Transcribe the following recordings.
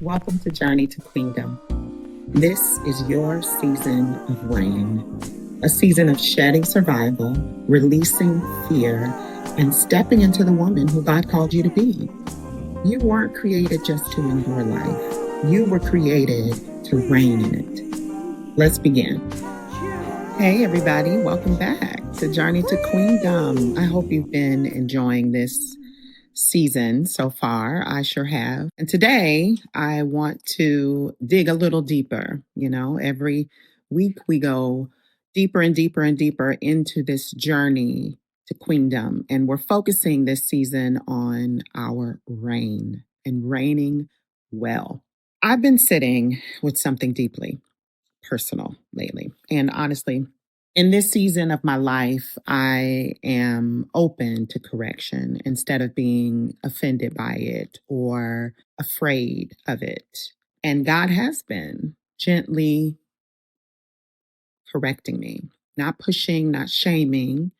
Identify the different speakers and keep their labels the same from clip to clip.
Speaker 1: Welcome to Journey to Queendom. This is your season of reign, a season of shedding survival, releasing fear, and stepping into the woman who God called you to be. You weren't created just to endure life, you were created to reign in it. Let's begin. Hey, everybody, welcome back to Journey to Queendom. I hope you've been enjoying this season so far. I sure have. And today I want to dig a little deeper. Every week we go deeper and deeper and deeper into this journey to queendom. And we're focusing this season on our reign and reigning well. I've been sitting with something deeply personal lately. And honestly, in this season of my life, I am open to correction instead of being offended by it or afraid of it. And God has been gently correcting me, not pushing, not shaming,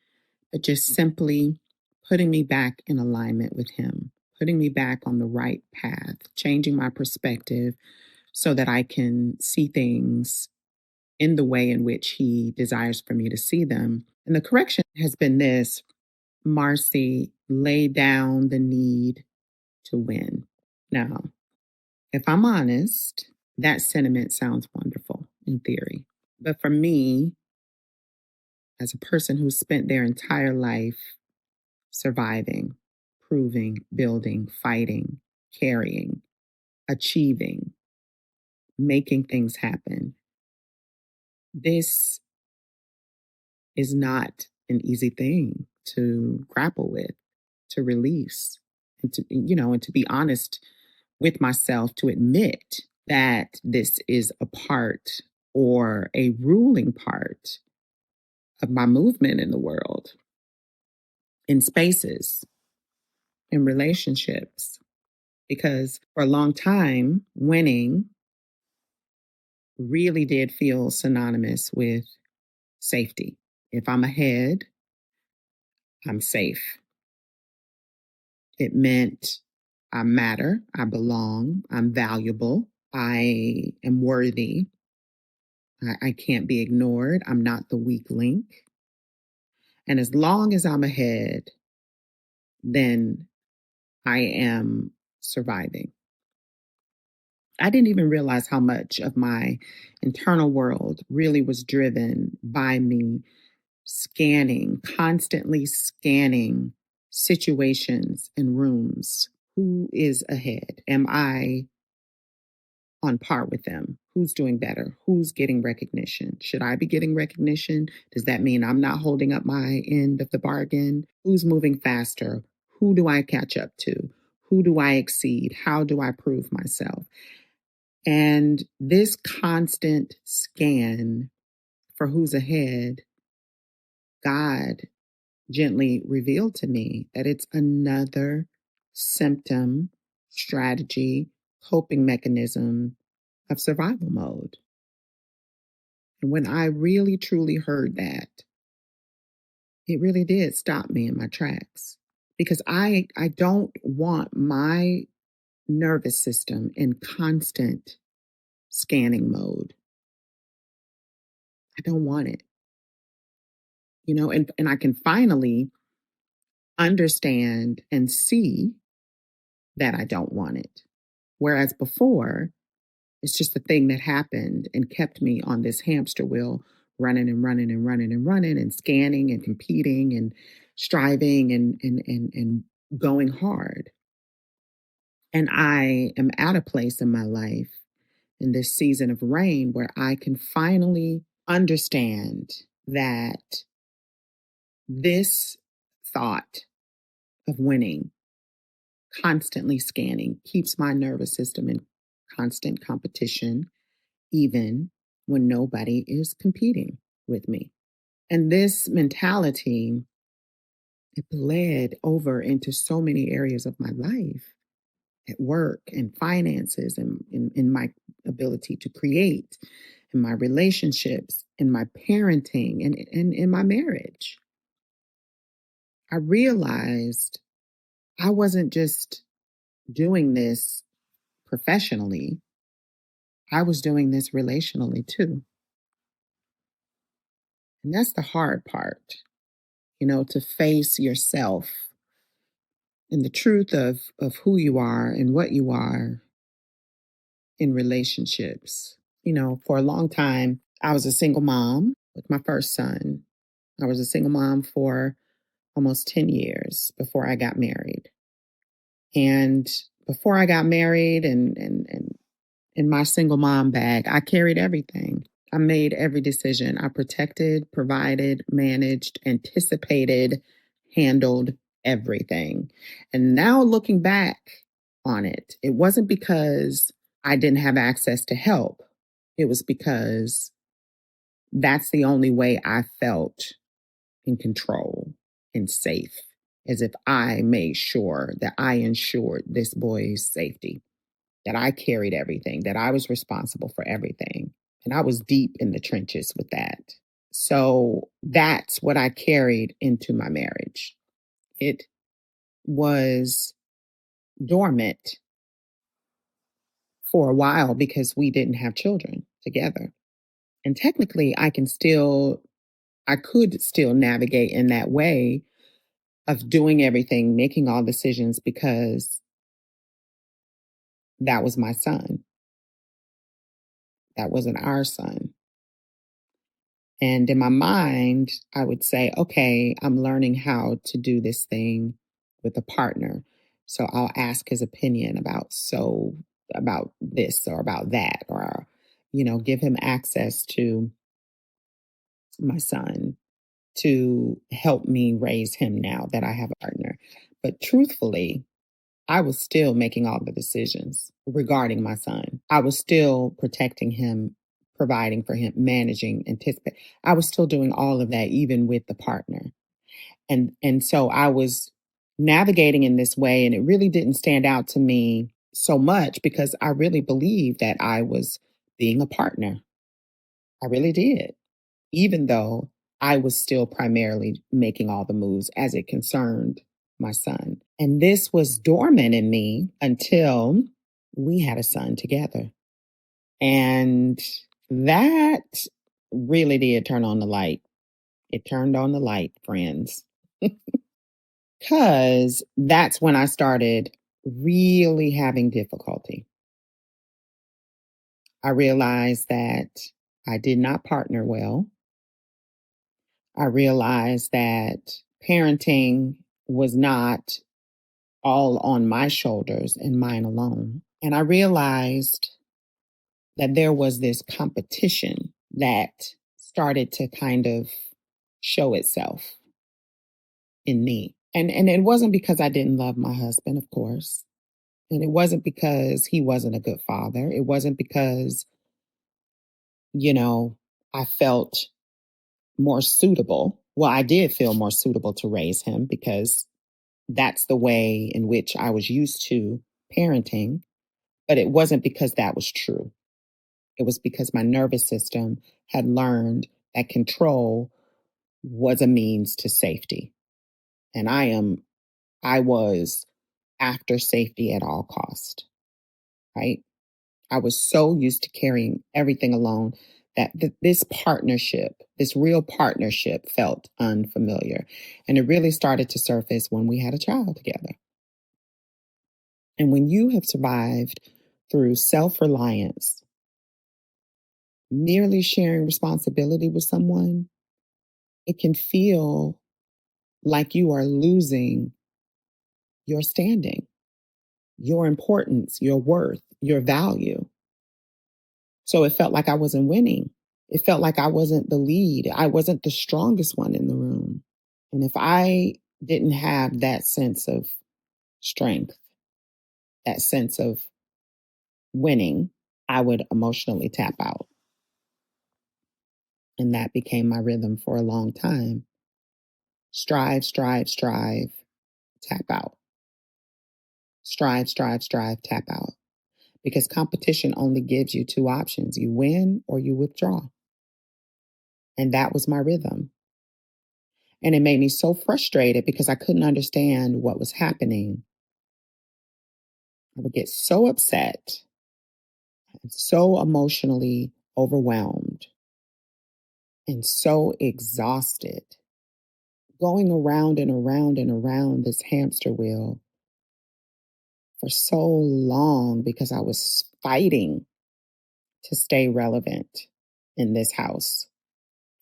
Speaker 1: but just simply putting me back in alignment with Him, putting me back on the right path, changing my perspective so that I can see things in the way in which He desires for me to see them. And the correction has been this: Marci, lay down the need to win. Now, if I'm honest, that sentiment sounds wonderful in theory. But for me, as a person who's spent their entire life surviving, proving, building, fighting, carrying, achieving, making things happen, this is not an easy thing to grapple with, to release, and to be honest with myself, to admit that this is a part or a ruling part of my movement in the world, in spaces, in relationships. Because for a long time, winning really did feel synonymous with safety. If I'm ahead, I'm safe. It meant I matter, I belong, I'm valuable, I am worthy, I can't be ignored, I'm not the weak link. And as long as I'm ahead, then I am surviving. I didn't even realize how much of my internal world really was driven by me constantly scanning situations and rooms. Who is ahead? Am I on par with them? Who's doing better? Who's getting recognition? Should I be getting recognition? Does that mean I'm not holding up my end of the bargain? Who's moving faster? Who do I catch up to? Who do I exceed? How do I prove myself? And this constant scan for who's ahead, God gently revealed to me that it's another symptom, strategy, coping mechanism of survival mode. And when I really truly heard that, it really did stop me in my tracks, because I don't want my nervous system in constant scanning mode. I don't want it. And I can finally understand and see that I don't want it. Whereas before, it's just a thing that happened and kept me on this hamster wheel, running and running and running and running and scanning and competing and striving and going hard. And I am at a place in my life in this season of rain where I can finally understand that this thought of winning, constantly scanning, keeps my nervous system in constant competition, even when nobody is competing with me. And this mentality, it bled over into so many areas of my life, at work and finances and in my ability to create, in my relationships, in my parenting, and in my marriage. I realized I wasn't just doing this professionally, I was doing this relationally too. And that's the hard part, to face yourself and the truth of who you are and what you are in relationships. For a long time, I was a single mom with my first son. I was a single mom for almost 10 years before I got married. And before I got married and in my single mom bag, I carried everything. I made every decision. I protected, provided, managed, anticipated, handled everything. And now looking back on it, it wasn't because I didn't have access to help. It was because that's the only way I felt in control and safe, as if I made sure that I ensured this boy's safety, that I carried everything, that I was responsible for everything. And I was deep in the trenches with that. So that's what I carried into my marriage. It was dormant for a while because we didn't have children together. And technically, I could still navigate in that way of doing everything, making all decisions because that was my son. That wasn't our son. And in my mind, I would say, okay, I'm learning how to do this thing with a partner. So I'll ask his opinion about this or about that, or, give him access to my son to help me raise him now that I have a partner. But truthfully, I was still making all the decisions regarding my son. I was still protecting him, providing for him, managing, anticipate. I was still doing all of that, even with the partner. And so I was navigating in this way, and it really didn't stand out to me so much because I really believed that I was being a partner. I really did, even though I was still primarily making all the moves as it concerned my son. And this was dormant in me until we had a son together. And that really did turn on the light. It turned on the light, friends, because that's when I started really having difficulty. I realized that I did not partner well. I realized that parenting was not all on my shoulders and mine alone. And I realized that there was this competition that started to kind of show itself in me. And it wasn't because I didn't love my husband, of course. And it wasn't because he wasn't a good father. It wasn't because, you know, I felt more suitable. Well, I did feel more suitable to raise him because that's the way in which I was used to parenting. But it wasn't because that was true. It was because my nervous system had learned that control was a means to safety. And I was after safety at all cost, right? I was so used to carrying everything alone that this partnership, this real partnership felt unfamiliar. And it really started to surface when we had a child together. And when you have survived through self-reliance, merely sharing responsibility with someone, it can feel like you are losing your standing, your importance, your worth, your value. So it felt like I wasn't winning. It felt like I wasn't the lead. I wasn't the strongest one in the room. And if I didn't have that sense of strength, that sense of winning, I would emotionally tap out. And that became my rhythm for a long time. Strive, strive, strive, tap out. Strive, strive, strive, tap out. Because competition only gives you two options: you win or you withdraw. And that was my rhythm. And it made me so frustrated because I couldn't understand what was happening. I would get so upset and so emotionally overwhelmed and so exhausted, going around and around and around this hamster wheel for so long because I was fighting to stay relevant in this house,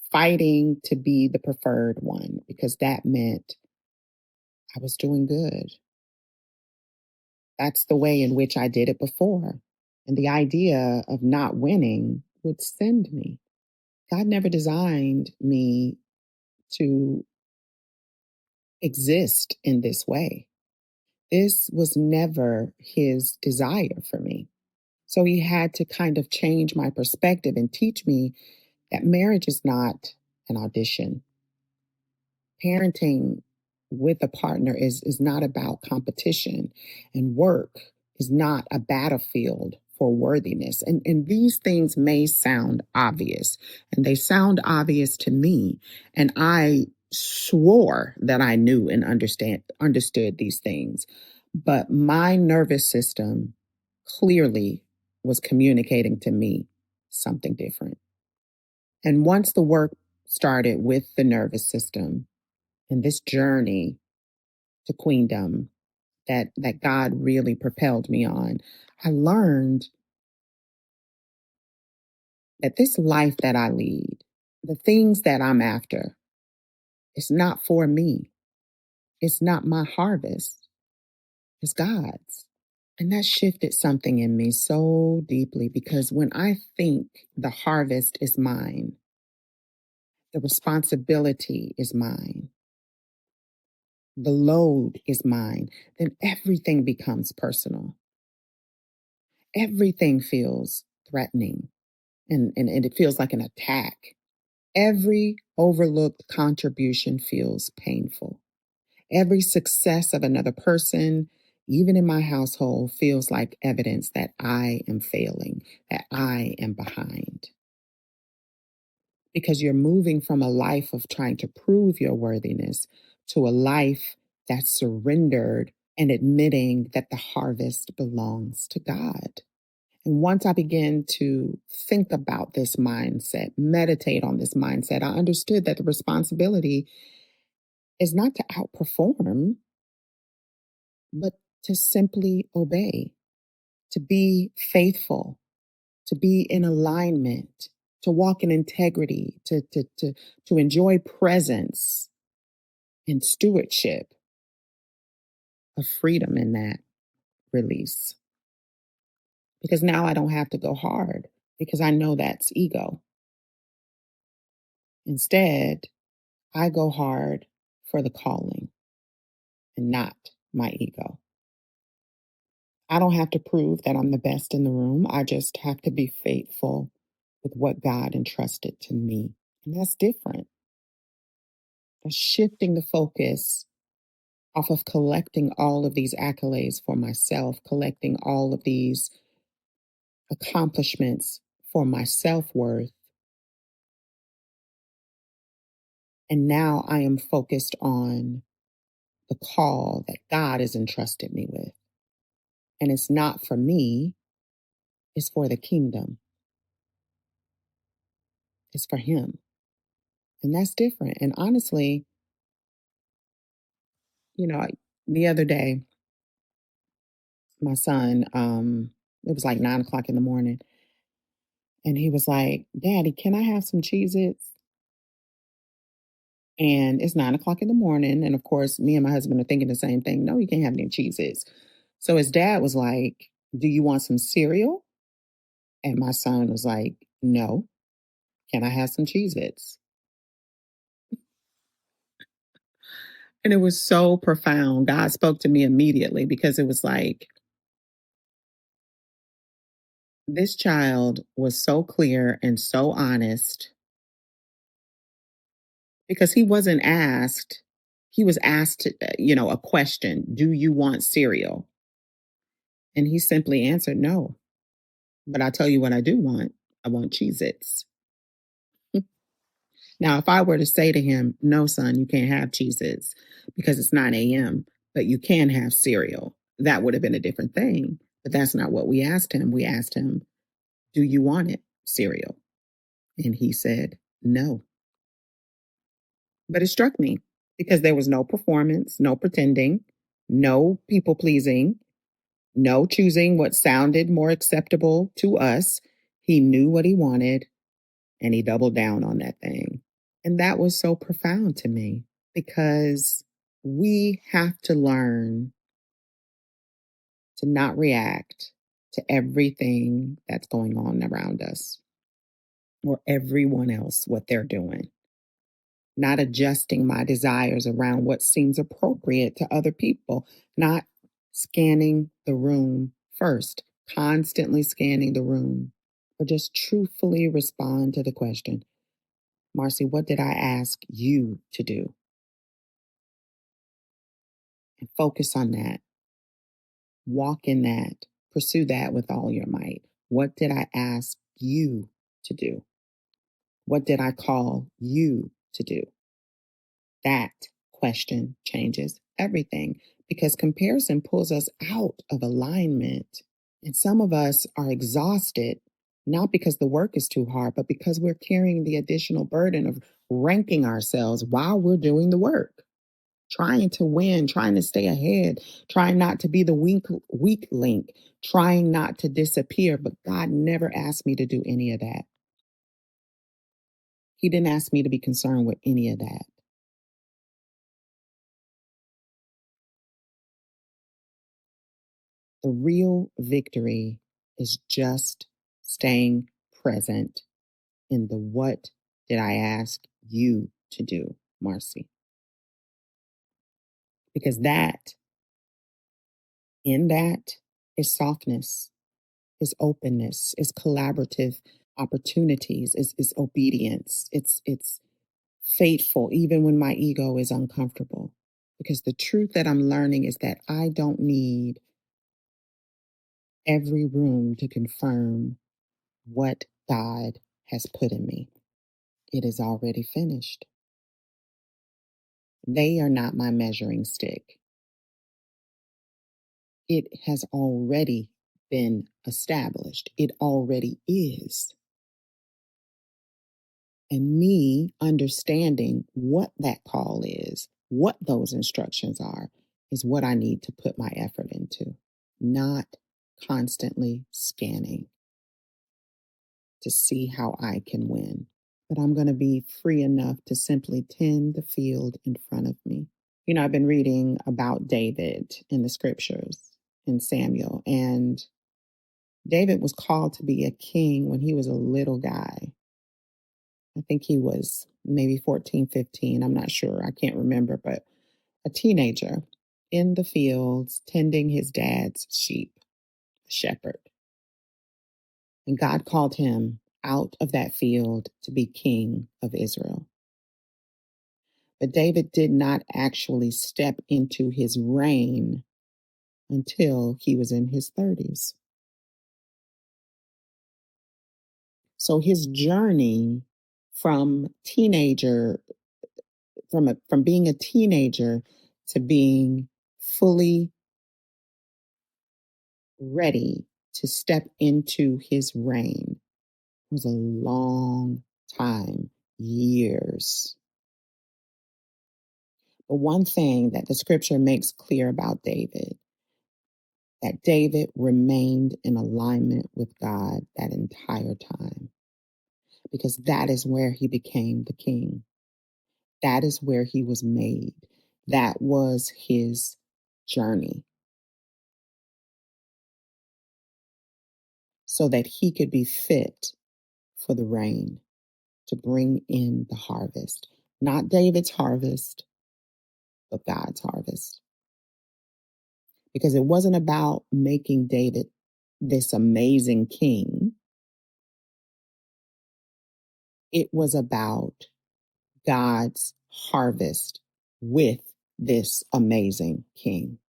Speaker 1: fighting to be the preferred one because that meant I was doing good. That's the way in which I did it before. And the idea of not winning would send me. God never designed me to exist in this way. This was never his desire for me. So he had to kind of change my perspective and teach me that marriage is not an audition. Parenting with a partner is not about competition, and work is not a battlefield for worthiness. And these things may sound obvious, and they sound obvious to me. And I swore that I knew and understood these things. But my nervous system clearly was communicating to me something different. And once the work started with the nervous system, and this journey to queendom that God really propelled me on, I learned that this life that I lead, the things that I'm after, it's not for me. It's not my harvest. It's God's. And that shifted something in me so deeply because when I think the harvest is mine, the responsibility is mine, the load is mine, then everything becomes personal. Everything feels threatening and it feels like an attack. Every overlooked contribution feels painful. Every success of another person, even in my household, feels like evidence that I am failing, that I am behind. Because you're moving from a life of trying to prove your worthiness to a life that's surrendered and admitting that the harvest belongs to God. And once I began to think about this mindset, meditate on this mindset, I understood that the responsibility is not to outperform, but to simply obey, to be faithful, to be in alignment, to walk in integrity, to enjoy presence and stewardship of freedom in that release. Because now I don't have to go hard because I know that's ego. Instead, I go hard for the calling and not my ego. I don't have to prove that I'm the best in the room. I just have to be faithful with what God entrusted to me. And that's different. That's shifting the focus off of collecting all of these accolades for myself, collecting all of these accomplishments for my self worth. And now I am focused on the call that God has entrusted me with. And it's not for me, it's for the kingdom, it's for Him. And that's different. And honestly, you know, the other day, my son, it was like 9 o'clock in the morning, and he was like, Daddy, can I have some Cheez Its? And it's 9 o'clock in the morning. And of course, me and my husband are thinking the same thing. No, you can't have any Cheez Its. So his dad was like, Do you want some cereal? And my son was like, No, can I have some Cheez Its? And it was so profound. God spoke to me immediately because it was like, this child was so clear and so honest because he wasn't asked, he was asked, a question, do you want cereal? And he simply answered, no. But I'll tell you what I do want. I want Cheez Its. Now, if I were to say to him, no, son, you can't have Cheez Its because it's 9 a.m., but you can have cereal, that would have been a different thing. But that's not what we asked him. We asked him, do you want it, cereal? And he said, no. But it struck me because there was no performance, no pretending, no people pleasing, no choosing what sounded more acceptable to us. He knew what he wanted and he doubled down on that thing. And that was so profound to me because we have to learn to not react to everything that's going on around us or everyone else, what they're doing. Not adjusting my desires around what seems appropriate to other people, not scanning the room first, constantly scanning the room, but just truthfully respond to the question, Marci, what did I ask you to do? And focus on that. Walk in that. Pursue that with all your might. What did I ask you to do? What did I call you to do? That question changes everything because comparison pulls us out of alignment. And some of us are exhausted, not because the work is too hard, but because we're carrying the additional burden of ranking ourselves while we're doing the work, trying to win, trying to stay ahead, trying not to be the weak link, trying not to disappear. But God never asked me to do any of that. He didn't ask me to be concerned with any of that. The real victory is just staying present in the what did I ask you to do, Marci? Because in that is softness, is openness, is collaborative opportunities, is obedience. It's faithful even when my ego is uncomfortable. Because the truth that I'm learning is that I don't need every room to confirm what God has put in me. It is already finished. They are not my measuring stick. It has already been established. It already is. And me understanding what that call is, what those instructions are, is what I need to put my effort into, not constantly scanning to see how I can win. But I'm going to be free enough to simply tend the field in front of me. You know, I've been reading about David in the scriptures in Samuel, and David was called to be a king when he was a little guy. I think he was maybe 14, 15. I'm not sure. I can't remember, but a teenager in the fields tending his dad's sheep, a shepherd. And God called him out of that field to be king of Israel. But David did not actually step into his reign until he was in his 30s. So his journey from from being a teenager to being fully ready to step into his reign was a long time, years. But one thing that the scripture makes clear about David, that David remained in alignment with God that entire time, because that is where he became the king. That is where he was made. That was his journey. So that he could be fit for the rain to bring in the harvest. Not David's harvest, but God's harvest. Because it wasn't about making David this amazing king. It was about God's harvest with this amazing king.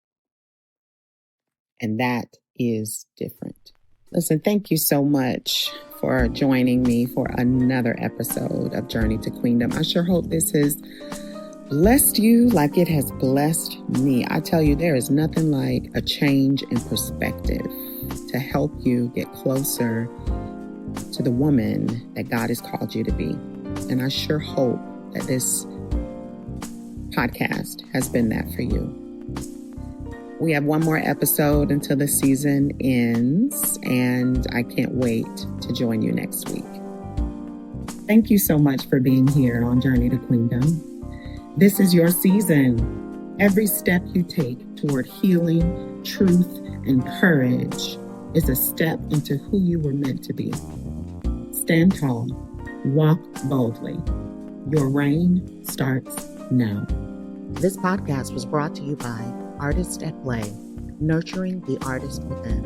Speaker 1: And that is different. Listen, thank you so much for joining me for another episode of Journey to Queendom. I sure hope this has blessed you like it has blessed me. I tell you, there is nothing like a change in perspective. to help you get closer to the woman that God has called you to be. And I sure hope that this podcast has been that for you. We have one more episode until the season ends, and I can't wait to join you next week. Thank you so much for being here on Journey to Queendom. This is your season. Every step you take toward healing, truth, and courage is a step into who you were meant to be. Stand tall, walk boldly. Your reign starts now.
Speaker 2: This podcast was brought to you by Artists at Play, nurturing the artist within.